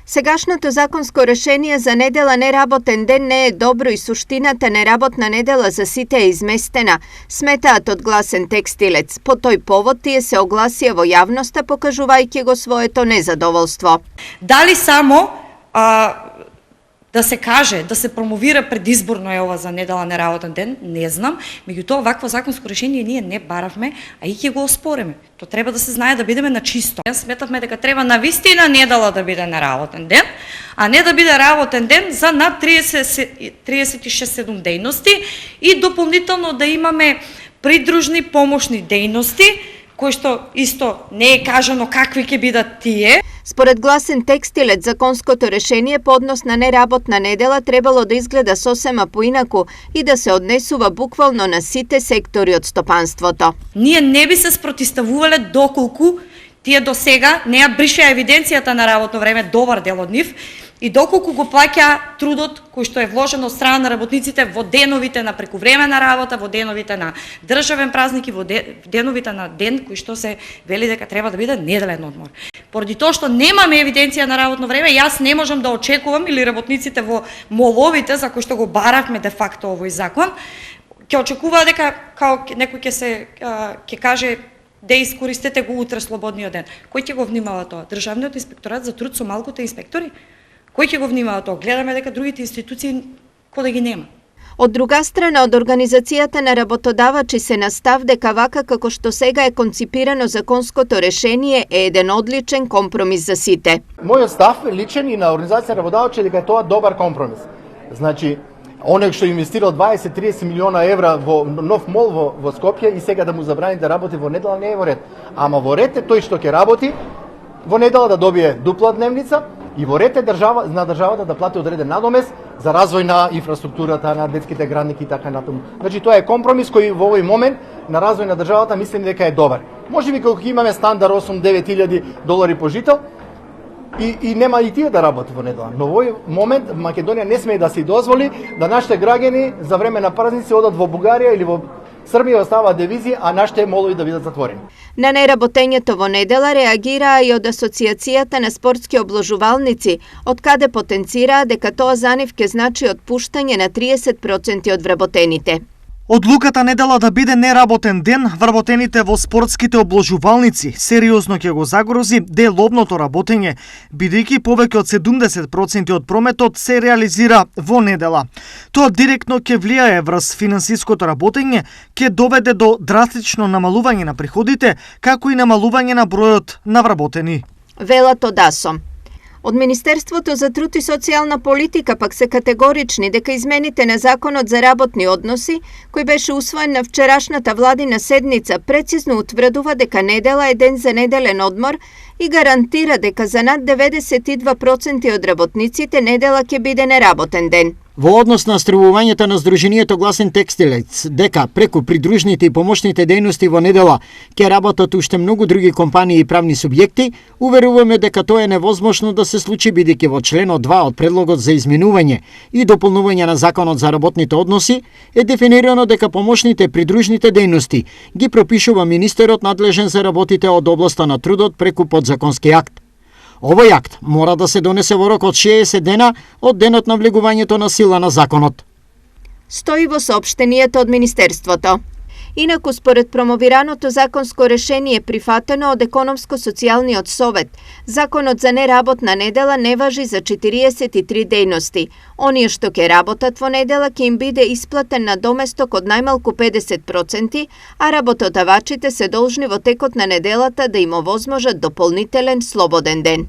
Сегашното законско решение за недела неработен ден не е добро и суштината неработна недела за сите е изместена, сметаат од Гласен текстилец. По тој повод тие се огласија во јавноста, покажувајќи го своето незадоволство. Дали само да се каже, да се промовира предизборно е ова за недела неработен ден, не знам, меѓутоа вакво законско решение ние не баравме, а и ќе го оспореме. То треба да се знае, да бидеме на чисто. Сметавме дека треба навистина недела да биде неработен ден, а не да биде работен ден за над 36-7 дејности и дополнително да имаме придружни помошни дејности, кои што исто не е кажано какви ќе бидат тие. Според Гласен текстилец, законското решение по однос на неработна недела требало да изгледа сосема поинаку и да се однесува буквално на сите сектори од стопанството. Ние не би се спротиставувале доколку тие до сега не ја бришеа евиденцијата на работно време, добар дел од нив, и доколку го плаќа трудот кој што е вложен од страна на работниците во деновите на прекувремена работа, во деновите на државен празник и во деновите на ден кој што се вели дека треба да биде неделен одмор. Поради тоа што немаме евиденција на работно време, јас не можам да очекувам, или работниците во моловите за кои што го баравме де факто овој закон, ќе очекува дека као некој ќе каже да искористете го утре слободниот ден. Кој ќе го внимава тоа? Државниот инспекторат за труд со малкуте инспектори? Кој ќе го внимава тоа? Гледаме дека другите институции кој да ги нема. Од друга страна, од Организацијата на работодавачи се настав дека вака како што сега е конципирано законското решение е еден одличен компромис за сите. Мојот став е личен и на Организацијата на работодавачи дека е тоа добар компромис. Значи, оној што инвестирал 20-30 милиона евра во нов мол во Скопје и сега да му забрани да работи во недела не е во ред. Ама во ред е тој што ќе работи во недела да добие дупла дневница и во ред е на државата да плати одреден надомес за развој на инфраструктурата, на детските градники и така натаму. Значи тоа е компромис кој во овој момент на развој на државата мислим дека е добар. Можеби кога имаме стандар 8-9 илјади долари по жител, и нема и тие да работи во недела. Но во овој момент Македонија не смее да си дозволи да нашите граѓани за време на празници одат во Бугарија или во Србија оставаат девизи, а нашите молови да бидат затворени. На неработењето во недела реагираа и од Асоцијацијата на спортски обложувалници, од каде потенцираа дека тоа за нив ќе значи отпуштање на 30% од вработените. Одлуката недела да биде неработен ден, вработените во спортските обложувалници сериозно ќе го загрози деловното работење, бидејќи повеќе од 70% од прометот се реализира во недела. Тоа директно ќе влијае врз финансиското работење, ќе доведе до драстично намалување на приходите, како и намалување на бројот на вработени. Велат од АСО. Од Министерството за труд и социјална политика пак се категорични дека измените на Законот за работни односи, кој беше усвоен на вчерашната владина седница, прецизно утврдува дека недела е ден за неделен одмор и гарантира дека за над 92% од работниците недела ќе биде неработен ден. Во однос на стравувањето на Сдруженијето Гласен текстилец дека преку придружните и помошните дејности во недела ќе работат уште многу други компании и правни субјекти, уверуваме дека тоа е невозможно да се случи бидејќи во членот 2 од предлогот за изменување и дополнување на Законот за работните односи е дефинирано дека помошните придружните дејности ги пропишува министерот надлежен за работите од областа на трудот преку подзаконски акт. Овој акт мора да се донесе во рок од 60 дена од денот на влегувањето на сила на законот. Стои во соопштенијето од Министерството. Инаку, според промовираното законско решение прифатено од Економско-социјалниот совет, законот за неработна недела не важи за 43 дејности. Оние што ќе работат во недела ќе им биде исплатен надоместок од најмалку 50%, а работодавачите се должни во текот на неделата да им овозможат дополнителен слободен ден.